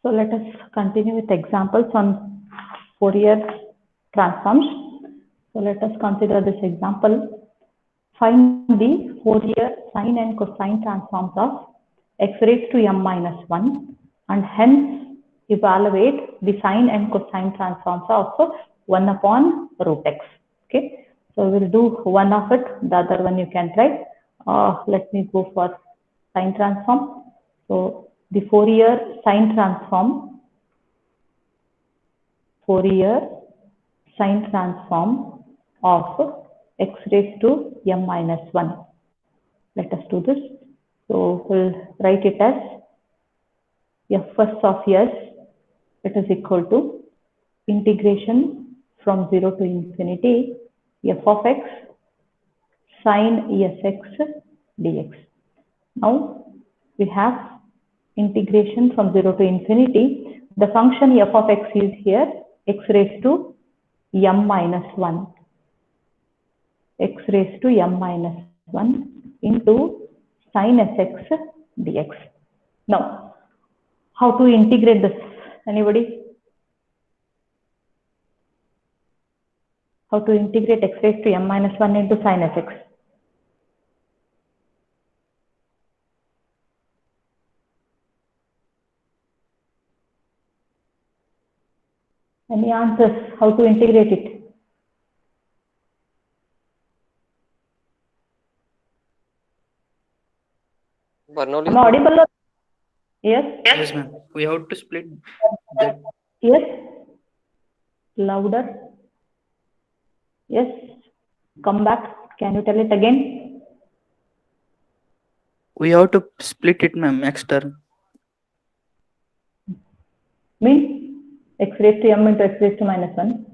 So let us continue with examples on Fourier transforms. So let us consider this example. Find the Fourier sine and cosine transforms of x raised to m minus 1 and hence evaluate the sine and cosine transforms of 1 upon root x. Okay, so we'll do one of it, the other one you can try. Let me go for sine transform. So the Fourier sine transform, Fourier sine transform of x raised to m minus 1. Let us do this. So we'll write it as f(s) of s, it is equal to integration from 0 to infinity f of x sine sx dx. Now we have integration from 0 to infinity. The function f of x is here x raised to m minus 1, x raised to m minus 1 into sine sx dx. Now, how to integrate this? Anybody? How to integrate x raised to m minus 1 into sine sx? Any answers? How to integrate it? Bernoulli. Am I audible? Yes? Yes, ma'am. We have to split that. Yes? Louder? Yes? Come back. Can you tell it again? We have to split it, ma'am, next term. Means x raised to m into x raised to minus 1.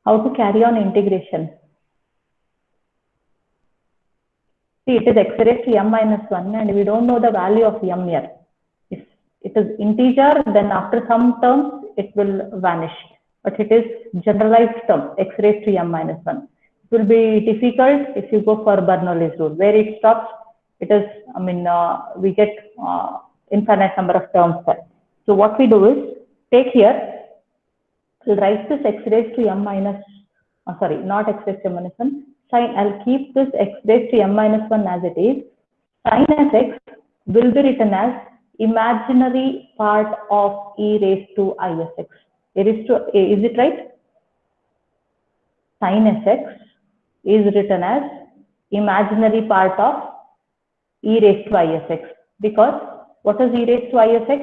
How to carry on integration? See, it is x raised to m minus 1 and we don't know the value of m here. If it is integer, then after some terms it will vanish. But it is generalized term, x raised to m minus 1. It will be difficult if you go for Bernoulli's rule. Where it stops, it is, we get infinite number of terms there. So what we do is, take here, we'll write this x raised to m minus, sorry, not x raised to m minus 1, sine, I'll keep this x raised to m minus 1 as it is. Sine sx will be written as imaginary part of e raised to isx. Is it right? Sine sx is written as imaginary part of e raised to isx, because what is e raised to isx?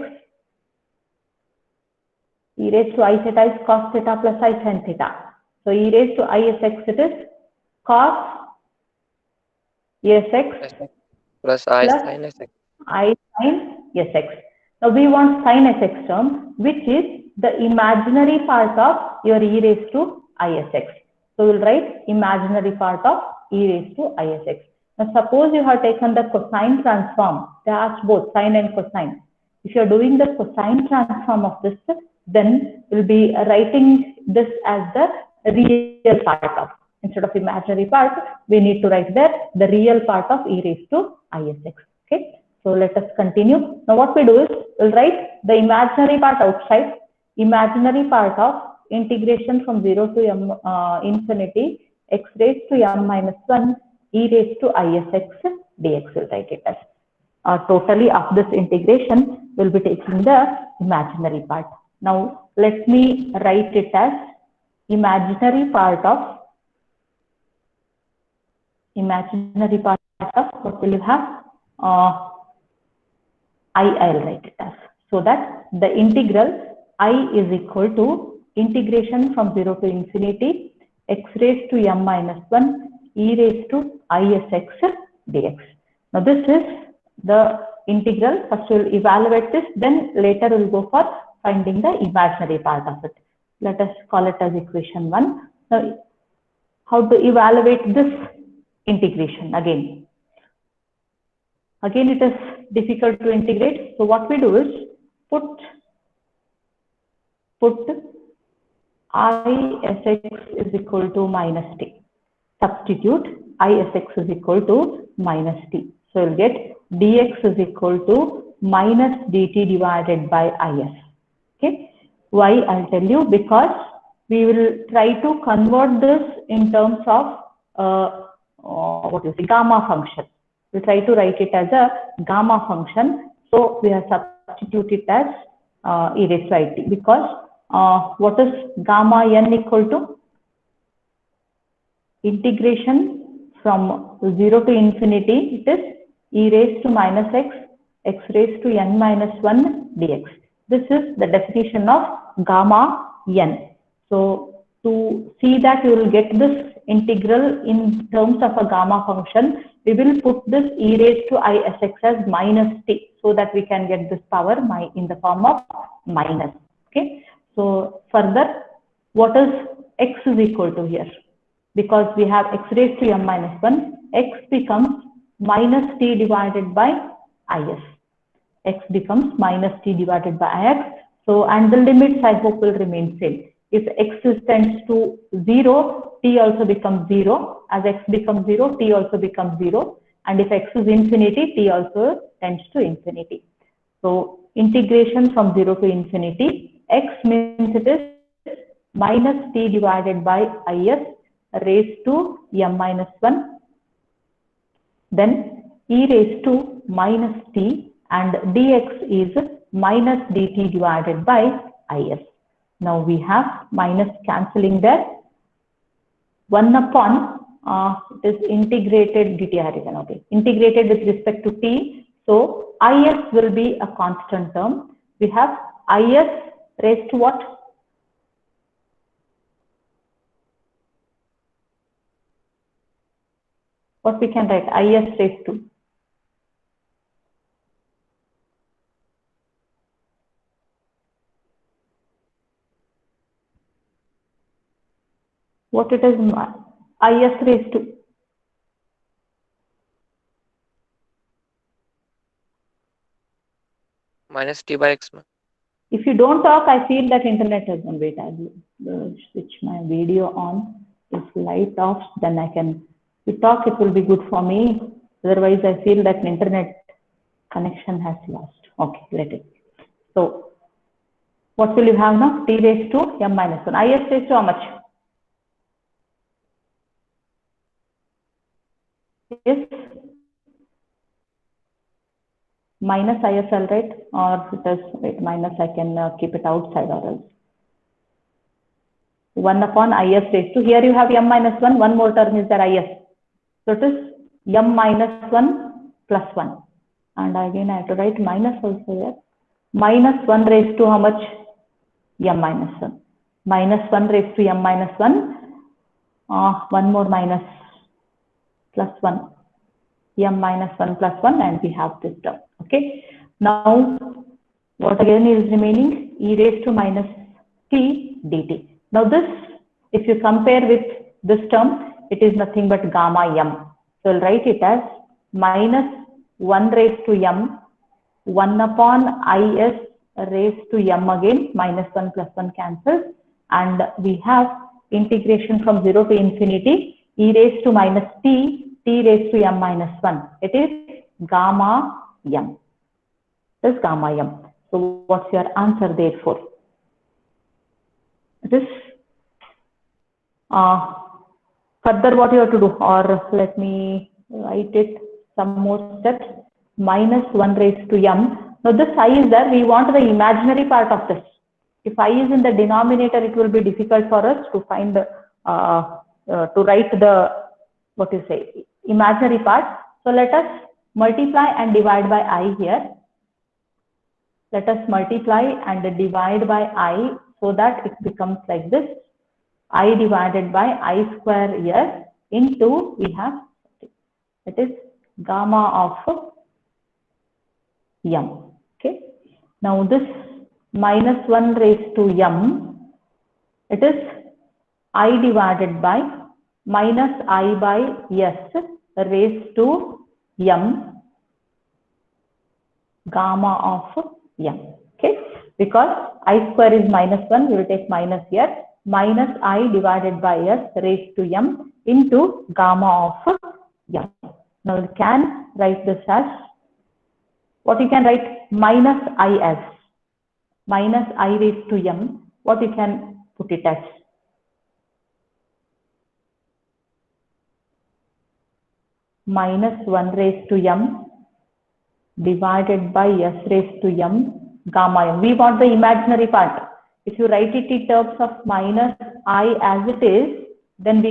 E raised to I theta is cos theta plus I sin theta. So e raised to isx, it is cos sx plus I sin sx. I sin sx. Now we want sin sx term, which is the imaginary part of your e raised to isx. So we'll write imaginary part of e raised to isx. Now suppose you have taken the cosine transform, they asked both sine and cosine. If you are doing the cosine transform of this, then we'll be writing this as the real part of. Instead of imaginary part, we need to write there the real part of e raised to isx. Okay. So let us continue. Now what we do is, we'll write the imaginary part outside, imaginary part of integration from 0 to m infinity x raised to m minus 1 e raised to isx dx. We'll write it as totally of this integration, we'll be taking the imaginary part. Now let me write it as imaginary part of what will you have? I'll write it as, so that the integral I is equal to integration from 0 to infinity x raised to m minus 1 e raised to isx dx. Now this is the integral. First we'll evaluate this, then later we'll go for finding the imaginary part of it. Let us call it as equation 1. Now how to evaluate this integration? Again it is difficult to integrate. So what we do is, put isx is equal to minus t. Substitute isx is equal to minus t. So you'll get dx is equal to minus dt divided by is. Okay, why? I'll tell you, because we will try to convert this in terms of what is it, gamma function. We'll try to write it as a gamma function. So we have substituted it as e raised to it, because what is gamma n equal to? Integration from 0 to infinity, it is e raised to minus x, x raised to n minus 1 dx. This is the definition of gamma n. So to see that you will get this integral in terms of a gamma function, we will put this e raised to isx as minus t, so that we can get this power in the form of minus. Okay. So further, what is x is equal to here? Because we have x raised to m minus 1, x becomes minus t divided by is. X becomes minus t divided by ix. So, and the limits I hope will remain same. If x tends to 0, t also becomes 0. As x becomes 0, t also becomes 0. And if x is infinity, t also tends to infinity. So, integration from 0 to infinity, x means it is minus t divided by is raised to m minus 1, then e raised to minus t, and dx is minus dt divided by is. Now we have minus cancelling there. 1 upon it is integrated dt, okay, integrated with respect to t. So is will be a constant term. We have is raised to what? What we can write? Is raised to what it is? Is raised to minus t by x. If you don't talk, I feel that internet has gone. Wait, I'll switch my video on. If light off, then I can. If you talk, it will be good for me. Otherwise, I feel that internet connection has lost. Okay, let it. So, what will you have now? T raised to m minus 1. Is raised to how much? Is minus is, all right? Or it is, wait, minus, I can keep it outside or else. 1 upon is raised to, here you have m minus 1, one more term is there, is. So it is m minus 1 plus 1. And again I have to write minus also here. Minus 1 raised to how much? M minus 1. Minus 1 raised to m minus 1. One more minus plus 1. M minus 1 plus 1, and we have this term. Okay. Now, what again is remaining? E raised to minus t dt. Now this, if you compare with this term, it is nothing but gamma m. So I'll write it as minus 1 raised to m, 1 upon is raised to m again, minus 1 plus 1 cancels, and we have integration from 0 to infinity, e raised to minus t, t raised to m minus 1. It is gamma m. This is gamma m. So what's your answer therefore? It is further what you have to do, or let me write it some more steps. Minus 1 raised to m. Now this I is there, we want the imaginary part of this. If I is in the denominator, it will be difficult for us to find to write the, what you say, imaginary part. So let us multiply and divide by I here. Let us multiply and divide by I, so that it becomes like this. I divided by I square here into, we have, it is gamma of m. Okay. Now this minus 1 raised to m, it is I divided by minus I by s raised to m, gamma of m. Okay. Because I square is minus 1, we will take minus here, minus I divided by s raised to m into gamma of m. Now we can write this as what you can write minus I as minus I raised to m, what you can put it as? Minus 1 raised to m divided by s raised to m gamma m. We want the imaginary part. If you write it in terms of minus I as it is, then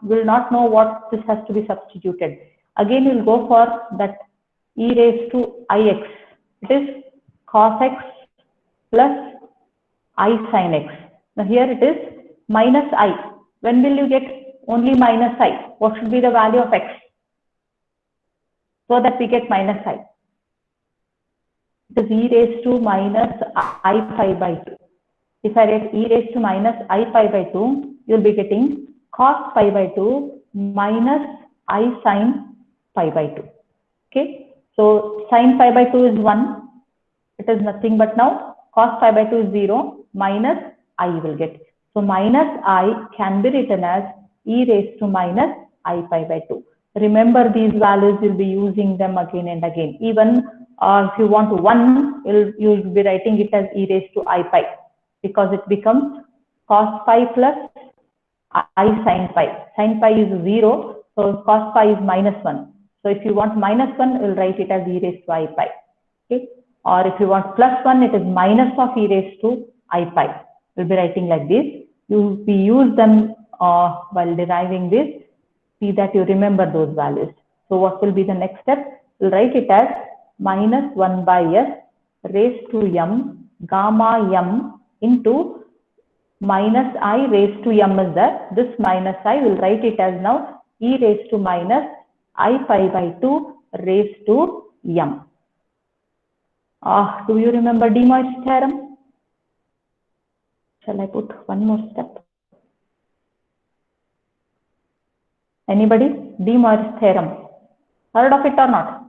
will not know what this has to be substituted. Again, we'll go for that e raised to ix. It is cos x plus I sin x. Now here it is minus I. When will you get only minus I? What should be the value of x? So that we get minus I. It is e raised to minus I pi by 2. If I get e raised to minus I pi by 2, you'll be getting cos pi by 2 minus I sin pi by 2. Okay. So sin pi by 2 is 1. It is nothing but now cos pi by 2 is 0 minus I will get. So minus I can be written as e raised to minus I pi by 2. Remember these values, you'll be using them again and again. Even if you want 1, you'll be writing it as e raised to I pi, because it becomes cos pi plus I sin pi. Sin pi is 0, so cos pi is minus 1. So if you want minus 1, you'll write it as e raised to I pi. Okay? Or if you want plus 1, it is minus of e raised to I pi. We'll be writing like this. We use them while deriving this. See that you remember those values. So what will be the next step? We'll write it as minus 1 by s raised to m gamma m into minus I raised to m is there. This minus I will write it as now e raised to minus I pi by 2 raised to m. Do you remember De Moivre's theorem? Shall I put one more step? Anybody? De Moivre's theorem. Heard of it or not?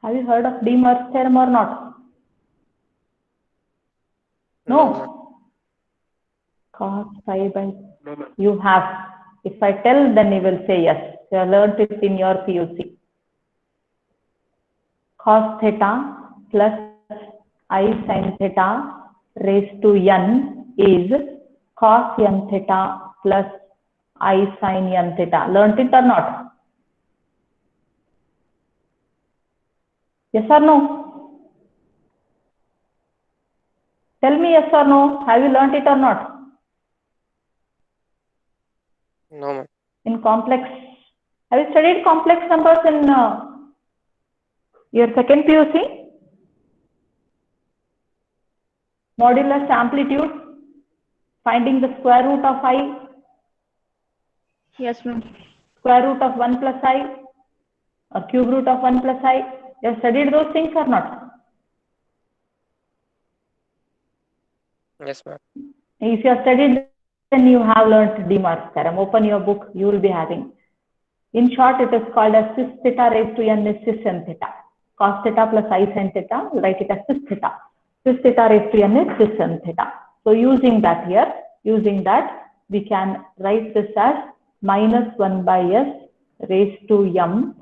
Have you heard of De Moivre's theorem or not? No. Cos pi by you have. If I tell, then you will say yes. You have learned it in your PUC. Cos theta plus I sin theta raised to n is cos n theta plus I sin n theta. Learned it or not? Yes or no? Tell me yes or no. Have you learned it or not? No, ma'am. In complex, have you studied complex numbers in your second PUC? Modulus, amplitude, finding the square root of I. Yes, ma'am. Square root of 1 plus I or cube root of 1 plus I. You have studied those things or not? Yes, ma'am. If you have studied, then you have learned De Moivre's theorem. Open your book, you will be having. In short, it is called as cis theta raised to n is cis n theta. Cos theta plus I sin theta, write it as cis theta. Cis theta raised to n is cis n theta. So using that here, we can write this as minus 1 by s raised to m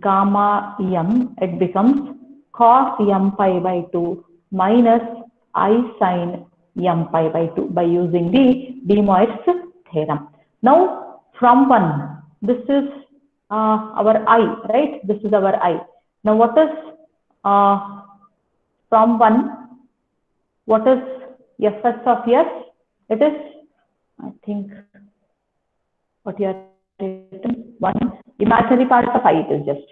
gamma m. It becomes cos m pi by 2 minus I sin m pi by 2 by using the De Moivre's theorem. Now from 1, this is our I, right? This is our I. Now what is from 1? What is fs of s? It is, I think, what you are written, 1 imaginary part of I it is just.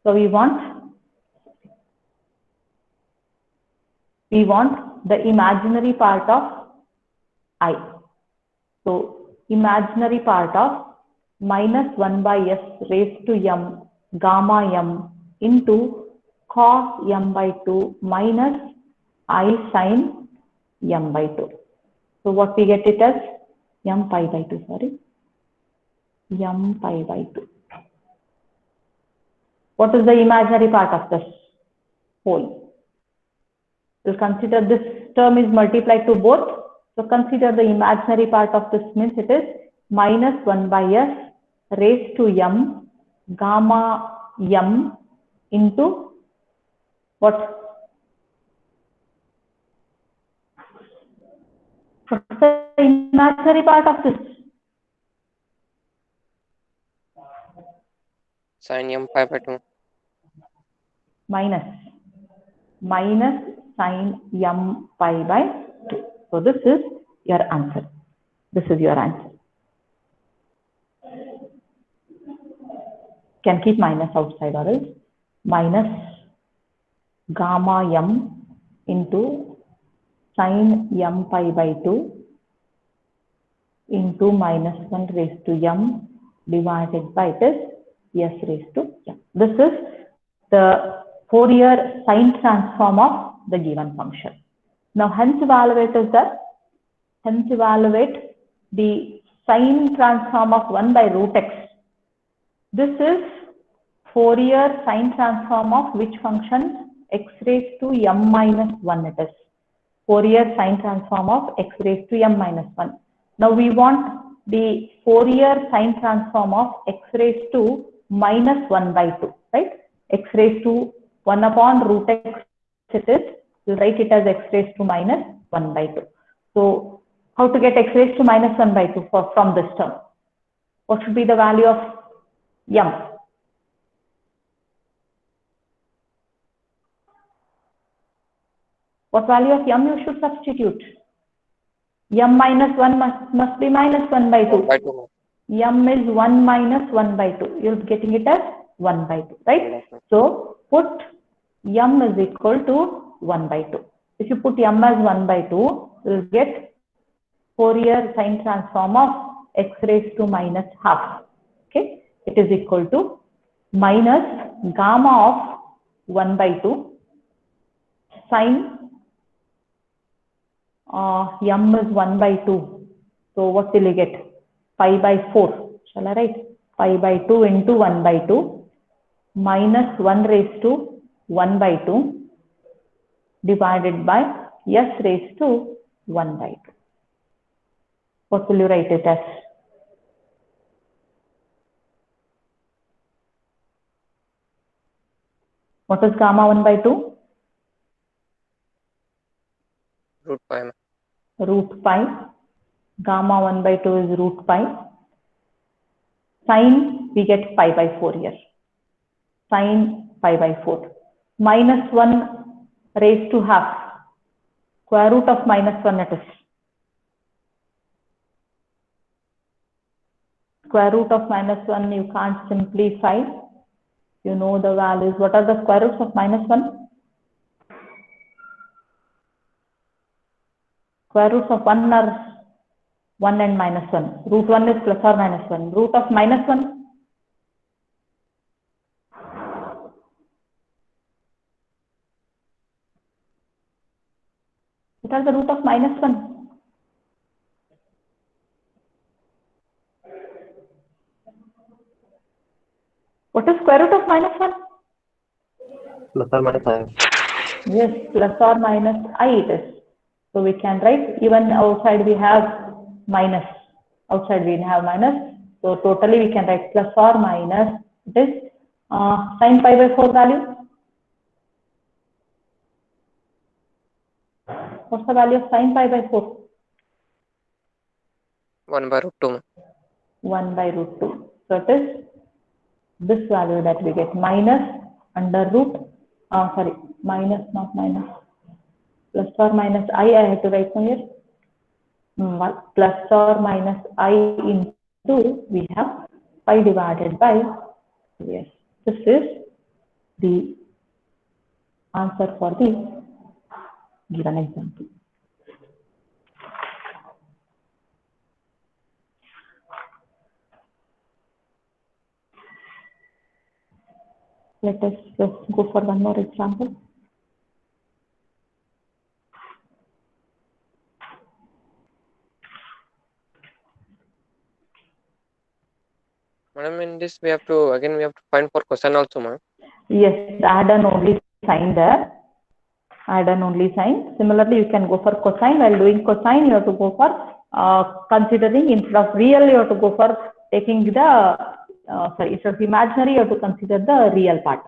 So we want the imaginary part of I. So imaginary part of minus 1 by s raised to m gamma m into cos m by 2 minus I sin m by 2. So what we get it as m pi by 2, sorry, m pi by 2. What is the imaginary part of this whole? We'll consider this term is multiplied to both. So consider the imaginary part of this, means it is minus 1 by s raised to m gamma m into what? What's the imaginary part of this? Sin m pi by 2. Minus sin m pi by 2. So this is your answer. This is your answer. Can keep minus outside or else. Minus gamma m into sin m pi by 2 into minus 1 raised to m divided by this s raised to m. This is the Fourier sine transform of the given function. Now hence evaluate is that, hence evaluate the sine transform of 1 by root x. This is Fourier sine transform of which function? X raised to m minus 1 it is. Fourier sine transform of x raised to m minus 1. Now we want the Fourier sine transform of x raised to minus 1 by 2, right? X raised to 1 upon root x it is. We'll write it as x raised to minus 1 by 2. So how to get x raised to minus 1 by 2 from this term? What should be the value of m? What value of m you should substitute? M minus 1 must be minus 1 by 2. 1 by 2. M is 1 minus 1 by 2. You're getting it as 1 by 2, right? So put m is equal to 1 by 2. If you put m as 1 by 2, you'll get Fourier sine transform of x raised to minus half. Okay, it is equal to minus gamma of 1 by 2 sine m is 1 by 2. So what will you get? Pi by 4. Shall I write? Pi by 2 into 1 by 2 minus 1 raised to 1 by 2 divided by s raised to 1 by 2. What will you write it as? What is gamma 1 by 2? Root pi. Root pi. Gamma 1 by 2 is root pi. Sine, we get pi by 4 here. Sine pi by 4. Minus 1 raised to half. Square root of minus 1 it is. Square root of minus 1 you can't simplify. You know the values. What are the square roots of minus 1? Square roots of 1 are 1 and minus 1. Root 1 is plus or minus 1. Root of minus 1? What are the root of minus 1? What is square root of minus 1? Plus or minus I. Yes, plus or minus I it is. So we can write, even outside we have minus. Outside we have minus. So totally we can write plus or minus. It is sin pi by 4 value. What's the value of sin pi by 4? 1 by root 2. 1 by root 2. So it is this value that we get, minus under root, minus, not minus, plus or minus I have to write here. Plus or minus I into, we have pi divided by, yes, this is the answer for the given example. Let us just go for one more example. Madam, in this we have to find for cosine also, ma'am. Yes, add an only sign there. Add an only sign. Similarly, you can go for cosine. While doing cosine, you have to go for considering instead of real, you have to go for taking the instead of imaginary, you have to consider the real part.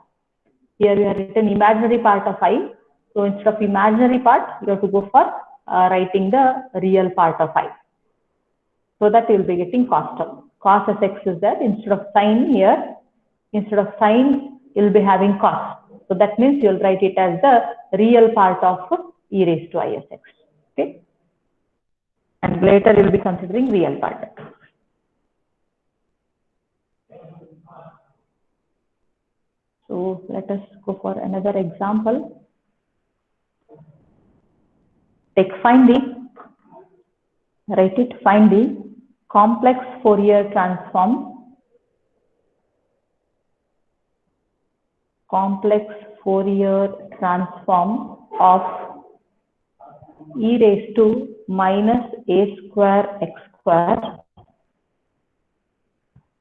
Here we have written imaginary part of I. So instead of imaginary part, you have to go for writing the real part of I. So that you will be getting cos term. Cos Sx is there. Instead of sine here, instead of sine, you will be having cos. So that means you will write it as the real part of e raised to Isx. Okay. And later you will be considering real part. So let us go for another example. Take find the, write it, find the complex Fourier transform, of e raised to minus a square x square,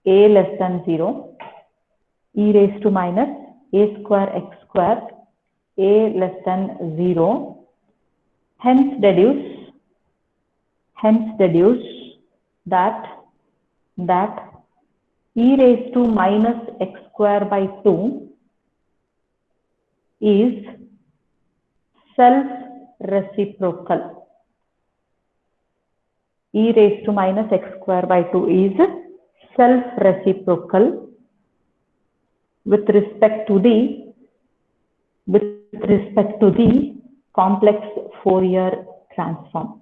a less than 0, e raised to minus a square x square, a less than 0. Hence deduce that e raised to minus x square by 2 is self-reciprocal. E raised to minus x square by 2 is self-reciprocal with respect to the complex Fourier transform.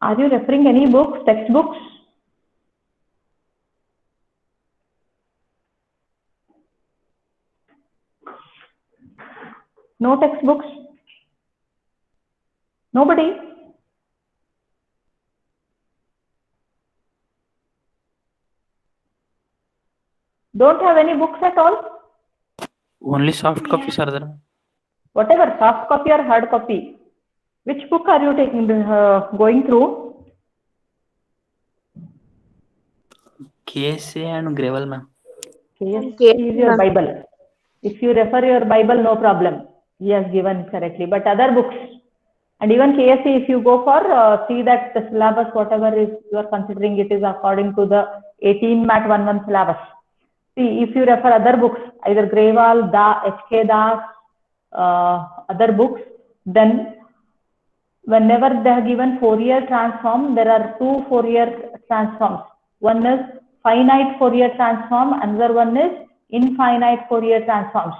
Are you referring any books, textbooks? No textbooks? Nobody? Don't have any books at all? Only soft copies are there. Whatever, soft copy or hard copy. Which book are you taking, going through? KSA and Gravel, ma'am. KSA is your Bible. If you refer your Bible, no problem. He has given correctly. But other books, and even KSA, if you go for, see that the syllabus, whatever is you are considering, it is according to the 18 Mat 11 syllabus. See, if you refer other books, either Grewal, H.K. Das, other books, then whenever they have given Fourier transform, there are two Fourier transforms. One is finite Fourier transform, another one is infinite Fourier transforms.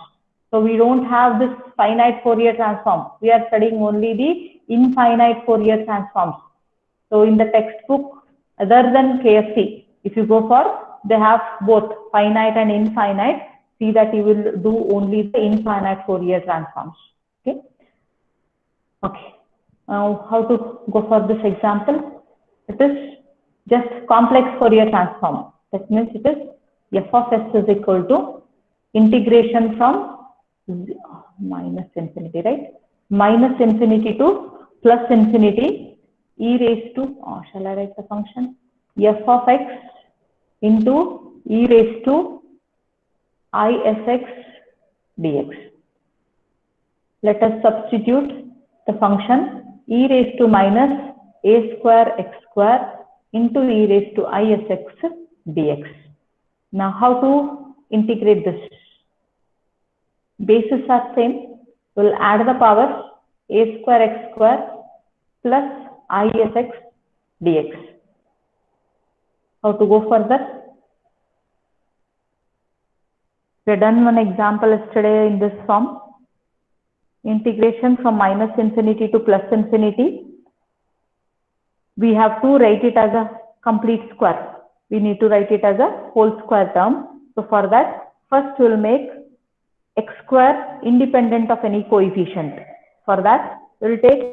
So we don't have this finite Fourier transform. We are studying only the infinite Fourier transforms. So in the textbook, other than KFC, if you go for, they have both finite and infinite. See that you will do only the infinite Fourier transforms. Okay. Okay. Now, how to go for this example? It is just complex Fourier transform. That means it is f of s is equal to integration from minus infinity, right? Minus infinity to plus infinity e raised to, shall I write the function? F of x into e raised to Isx dx. Let us substitute the function e raised to minus a square x square into e raised to Isx dx. Now, how to integrate this? Bases are same. We'll add the powers a square x square plus Isx dx. How to go further? We have done one example yesterday in this form. Integration from minus infinity to plus infinity. We have to write it as a complete square. We need to write it as a whole square term. So for that, first we will make x square independent of any coefficient. For that, we will take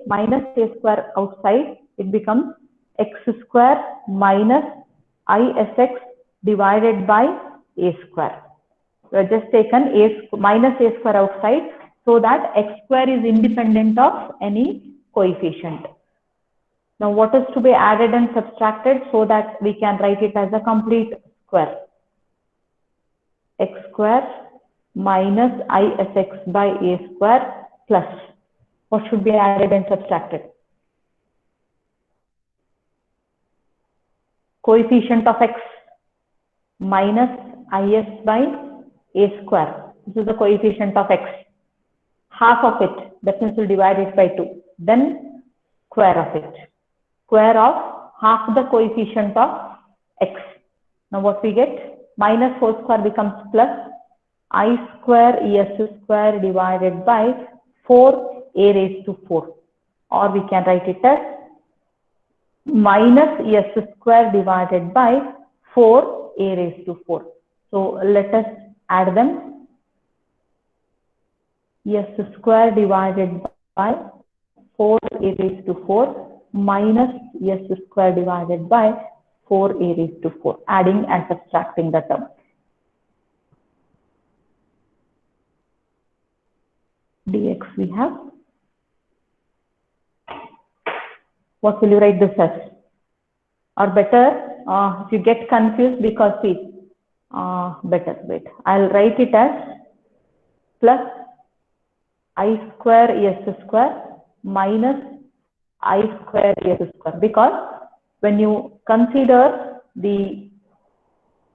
minus a square outside. It becomes x square minus Isx divided by a square. We have just taken minus a square outside so that x square is independent of any coefficient. Now, what is to be added and subtracted so that we can write it as a complete square? X square minus Isx by a square plus. What should be added and subtracted? coefficient of x minus is by a square. This is the coefficient of x. Half of it, that means we'll divide it by 2. Then square of it. Square of half the coefficient of x. Now what we get? Minus whole square becomes plus I square es square divided by 4 a raised to 4. Or we can write it as minus es square divided by 4 a raised to 4. So let us add them. S square divided by 4 a raised to 4 minus s square divided by 4 a raised to 4, adding and subtracting the term. Dx we have. What will you write this as? Or better, if you get confused, because see, better, wait, I'll write it as plus I square s square minus I square s square, because when you consider the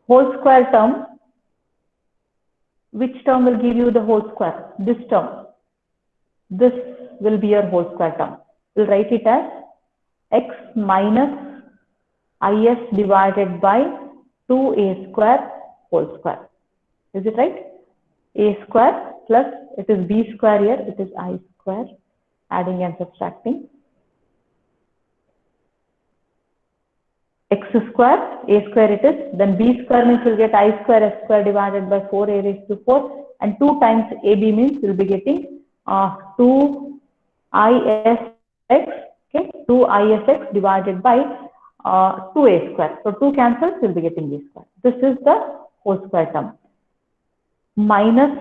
whole square term, which term will give you the whole square? This term. This will be your whole square term. We'll write it as x minus is divided by 2a square whole square. Is it right? A square plus, it is b square here, it is I square, adding and subtracting. X square, a square it is, then b square means we'll get I square s square divided by 4 a raised to 4, and 2 times ab means we'll be getting 2 isx, okay, 2 isx divided by 2a square. So 2 cancels, we'll be getting b square. This is the whole square term. Minus,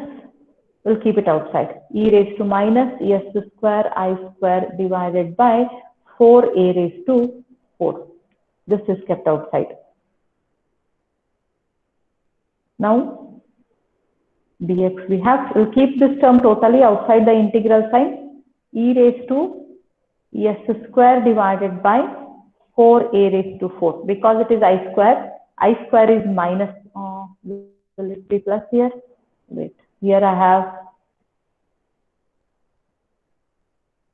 we'll keep it outside, e raised to minus s square I square divided by 4 a raised to 4. This is kept outside. Now dx we have, we'll keep this term totally outside the integral sign, e raised to s square divided by 4 a raised to 4, because it is I square is minus, will it be plus here? Wait, here I have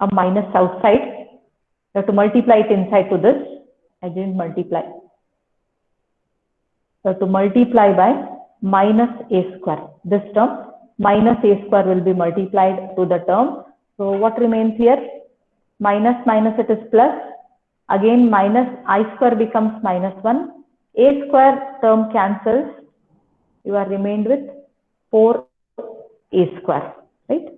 a minus outside, you have to multiply it inside to this. I didn't multiply. So to multiply by minus a square. This term minus a square will be multiplied to the term. So what remains here? Minus minus, it is plus. Again minus I square becomes minus 1. A square term cancels. You are remained with 4 a square, right?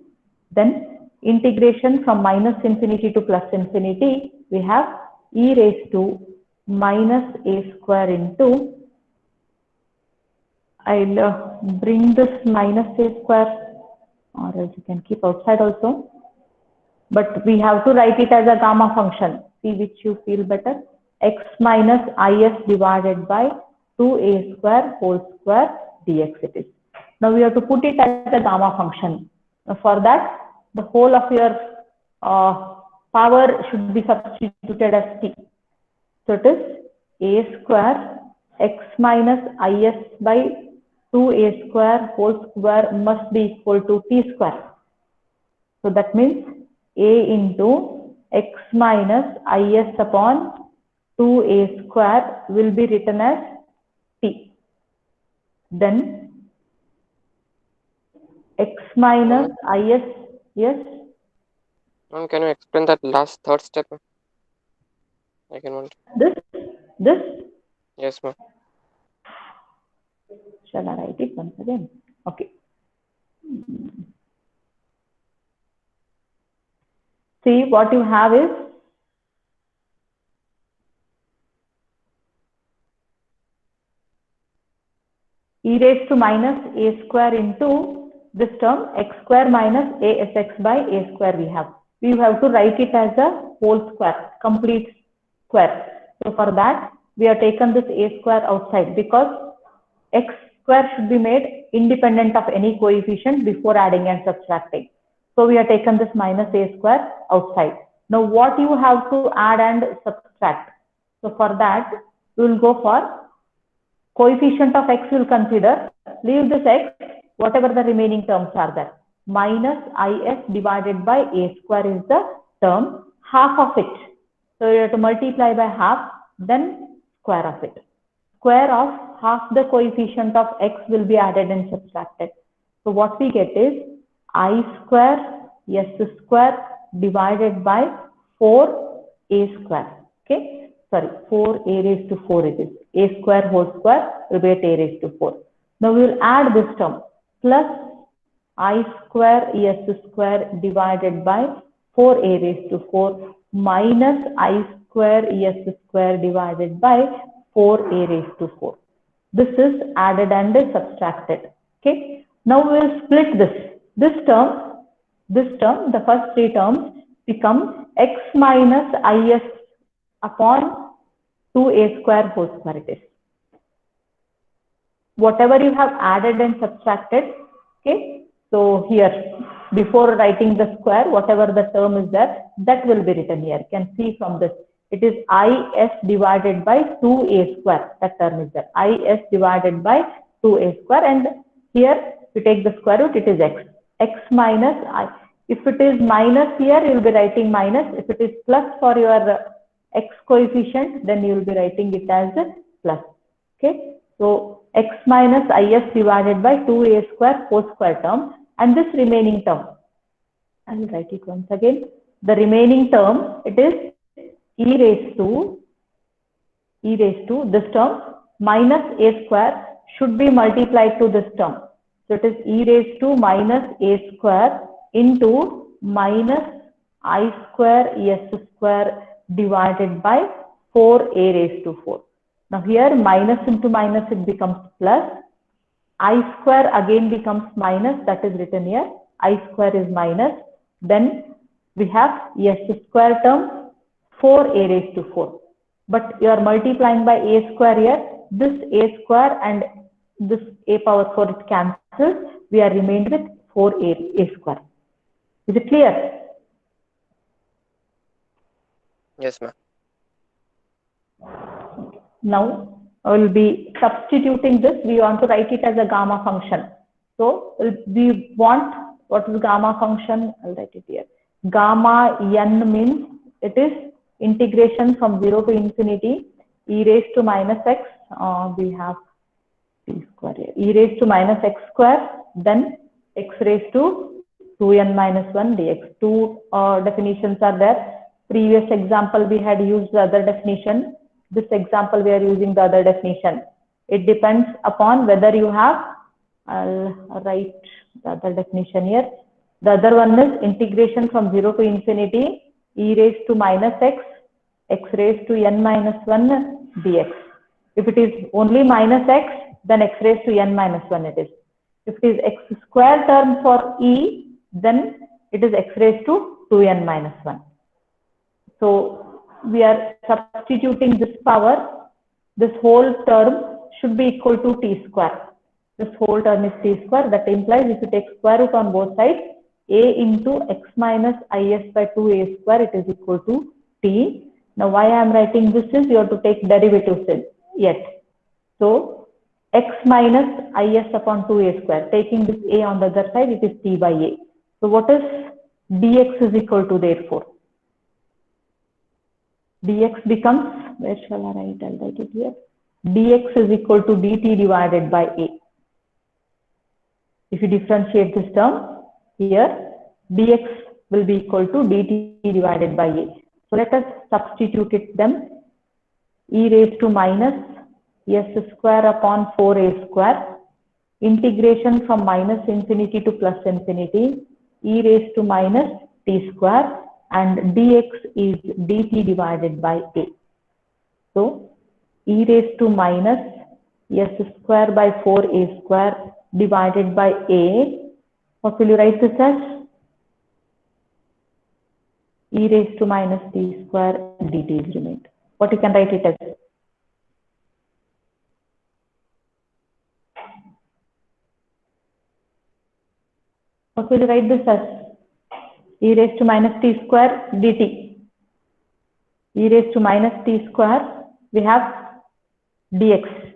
Then integration from minus infinity to plus infinity, we have e raised to minus a square into, I'll bring this minus a square, or else you can keep outside also, but we have to write it as a gamma function. See which you feel better. X minus is divided by 2a square whole square dx it is. Now we have to put it as a gamma function. Now for that, the whole of your power should be substituted as t. So it is a square x minus is by 2a square whole square must be equal to t square. So that means a into x minus is upon 2a square will be written as t. Then x minus is, yes? Ma'am, can you explain that last third step? I can want. This? Yes, ma'am. Shall I write it once again? Okay. See, what you have is e raised to minus a square into this term x square minus asx by a square we have. We have to write it as a whole square, complete square. So for that, we have taken this a square outside, because x square should be made independent of any coefficient before adding and subtracting. So we have taken this minus a square outside. Now what you have to add and subtract? So for that, we will go for coefficient of x will consider, leave this x, whatever the remaining terms are there. Minus is divided by a square is the term, half of it. So you have to multiply by half, then square of it. Square of half the coefficient of x will be added and subtracted. So what we get is I square s square divided by 4a square. Okay, sorry, 4a raised to 4 it is. A square whole square will be at a raised to 4. Now we will add this term plus I square s square divided by 4a raised to 4 minus I square s square divided by 4a raised to 4. This is added and subtracted. Okay. Now we will split this. This term, the first three terms become x minus is upon 2a square whole square it is. Whatever you have added and subtracted, okay. So here, before writing the square, whatever the term is there, that will be written here. You can see from this. It is is divided by 2a square. That term is there. Is divided by 2a square. And here, we take the square root, it is x. X minus I. If it is minus here, you will be writing minus. If it is plus for your x coefficient, then you will be writing it as plus. Okay. So, x minus is divided by 2a square whole square term. And this remaining term, I will write it once again. The remaining term, it is e raised to this term minus a square should be multiplied to this term. So it is e raised to minus a square into minus I square s square divided by 4a raised to 4. Now here minus into minus it becomes plus. I square again becomes minus, that is written here. I square is minus. Then we have s square term 4a raised to 4. But you are multiplying by a square here. This a square and this a power 4 it cancels. We are remained with 4a square. Is it clear? Yes, ma'am. Now I will be substituting this. We want to write it as a gamma function. So we want, what is gamma function? I'll write it here. Gamma n means it is integration from 0 to infinity e raised to minus x. We have t square here. E raised to minus x square, then x raised to 2n minus 1 dx. Two definitions are there. Previous example we had used the other definition. This example we are using the other definition. It depends upon whether you have, I'll write the other definition here. The other one is integration from 0 to infinity e raised to minus x raised to n minus 1 dx. If it is only minus x, then x raised to n minus 1 it is. If it is x square term for e, then it is x raised to 2n minus 1. So we are substituting this power. This whole term should be equal to t square. This whole term is t square. That implies if you take square root on both sides, a into x minus is by 2a square, it is equal to t. Now why I am writing this is you have to take derivatives yet. So x minus is upon 2a square. Taking this a on the other side, it is t by a. So what is dx is equal to therefore? Dx becomes, where shall I write? I'll write it here. Dx is equal to dt divided by a. If you differentiate this term here, dx will be equal to dt divided by a. So let us substitute it them. E raised to minus s square upon 4a square. Integration from minus infinity to plus infinity. E raised to minus t square. And dx is dt divided by a. So, e raised to minus s square by 4a square divided by a. What will you write this as? E raised to minus t square dt is remained. What you can write it as? What will you write this as? E raised to minus t square dt. E raised to minus t square, we have dx.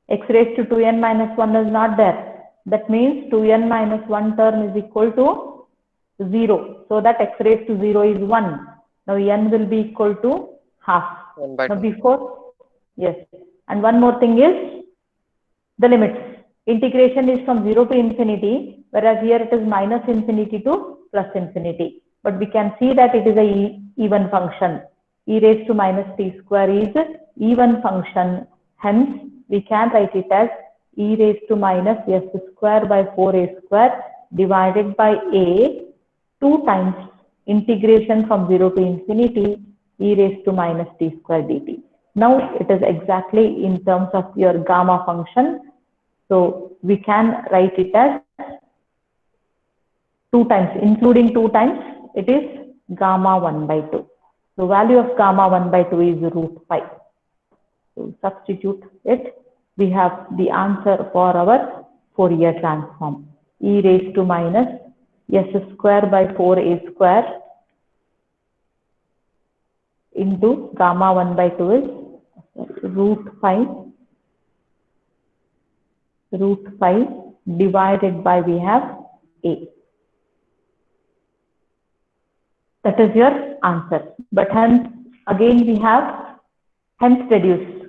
X raised to 2n minus 1 is not there. That means 2n minus 1 term is equal to 0. So that x raised to 0 is 1. Now n will be equal to half. 1 by Now 2. before, yes. And one more thing is the limits. Integration is from 0 to infinity, whereas here it is minus infinity to plus infinity. But we can see that it is a even function. E raised to minus t square is even function. Hence, we can write it as e raised to minus s square by 4a square divided by a 2 times integration from 0 to infinity e raised to minus t square dt. Now it is exactly in terms of your gamma function. So we can write it as 2 times, including 2 times, it is gamma 1 by 2. So value of gamma 1 by 2 is root 5. So substitute it. We have the answer for our Fourier transform. E raised to minus s square by 4a square into gamma 1 by 2 is root 5 divided by we have a. That is your answer. But hence again we have hence reduce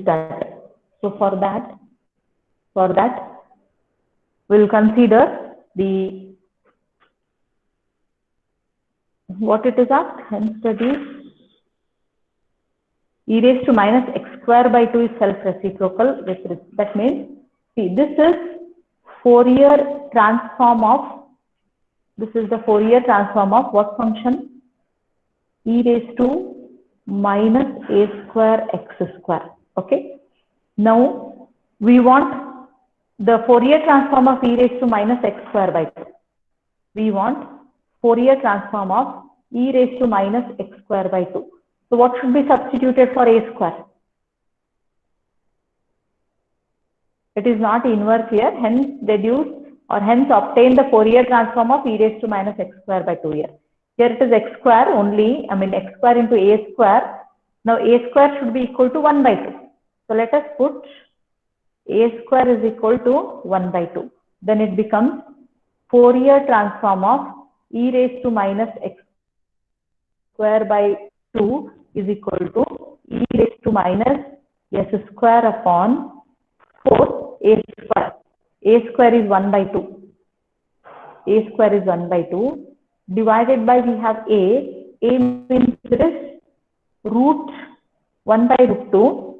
that. So for that we'll consider the what it is asked, hence reduce e raised to minus x square by 2 is self-reciprocal. That means, see, this is Fourier transform of, this is the Fourier transform of what function? E raised to minus a square x square. Okay. Now we want the Fourier transform of e raised to minus x square by 2. We want Fourier transform of e raised to minus x square by 2. So what should be substituted for a square? It is not inverse here, hence deduce or hence obtain the Fourier transform of e raised to minus x square by 2 here. Here it is x square only, x square into a square. Now a square should be equal to 1 by 2. So let us put a square is equal to 1 by 2. Then it becomes Fourier transform of e raised to minus x square by 2 is equal to e raised to minus s square upon 4 a square. A square is 1 by 2. A square is 1 by 2 divided by we have a. A means it is root 1 by root 2.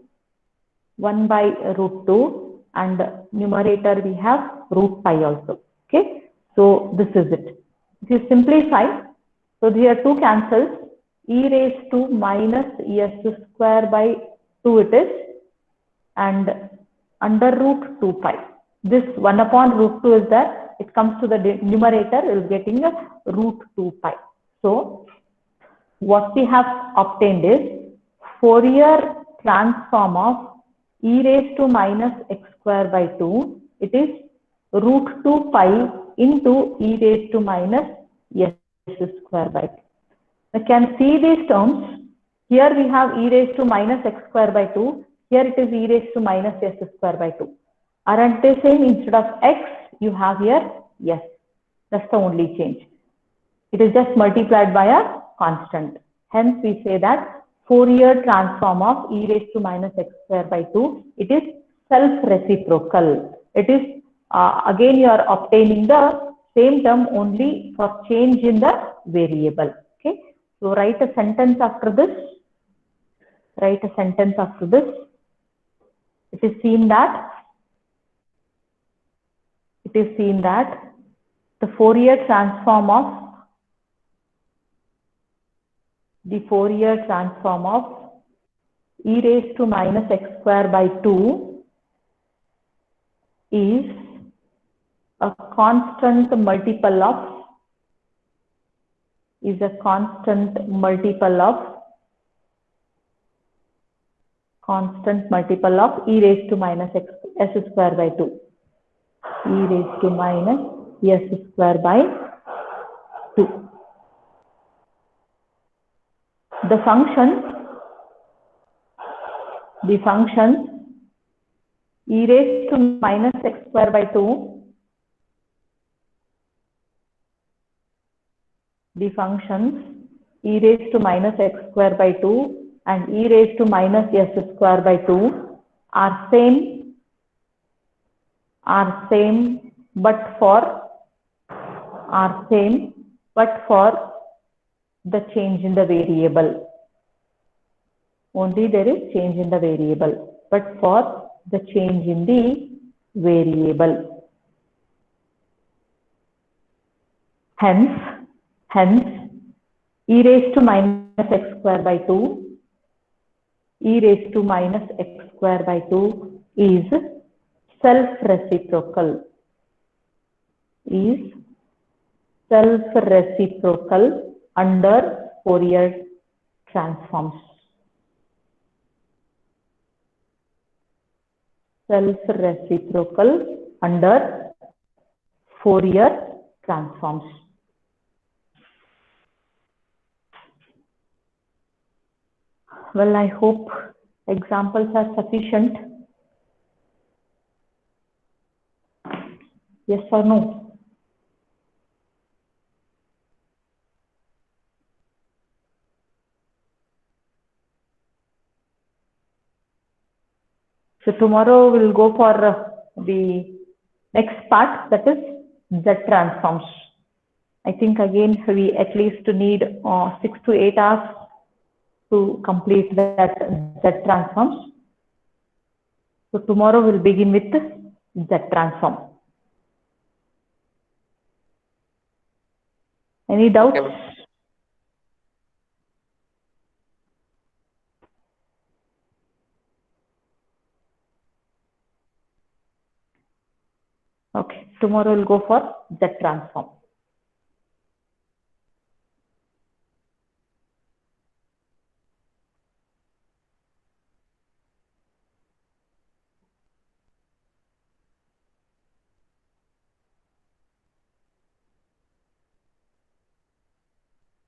1 by root 2 and numerator we have root pi also. Okay. So this is it. If you simplify, so here 2 cancels. E raised to minus s square by 2 it is, and under root 2 pi. This 1 upon root 2 is there. It comes to the numerator, we will getting a root 2 pi. So what we have obtained is Fourier transform of e raised to minus x square by 2. It is root 2 pi into e raised to minus s square by 2. I can see these terms. Here we have e raised to minus x square by 2. Here it is e raised to minus s square by 2. Aren't they same? Instead of x, you have here yes. That's the only change. It is just multiplied by a constant. Hence, we say that Fourier transform of e raised to minus x square by 2, it is self-reciprocal. It is, again, you are obtaining the same term only for change in the variable. Okay. So, write a sentence after this. Write a sentence after this. It is seen that the Fourier transform of e raised to minus x square by 2 is a constant multiple of e raised to minus s square by 2. E raised to minus s square by 2. The function the functions e raised to minus x square by 2, the functions e raised to minus x square by 2 and e raised to minus s square by 2 are same but for the change in the variable. Only there is change in the variable, but for the change in the variable. Hence, e raised to minus x square by 2, e raised to minus x square by 2 is self-reciprocal. Under Fourier transforms. Self-reciprocal under Fourier transforms. Well, I hope examples are sufficient. Yes or no? So tomorrow we'll go for the next part, that is Z transforms. I think again we at least need 6 to 8 hours to complete that Z transforms. So tomorrow we'll begin with Z transform. Any doubts? Okay, tomorrow we'll go for Z transform.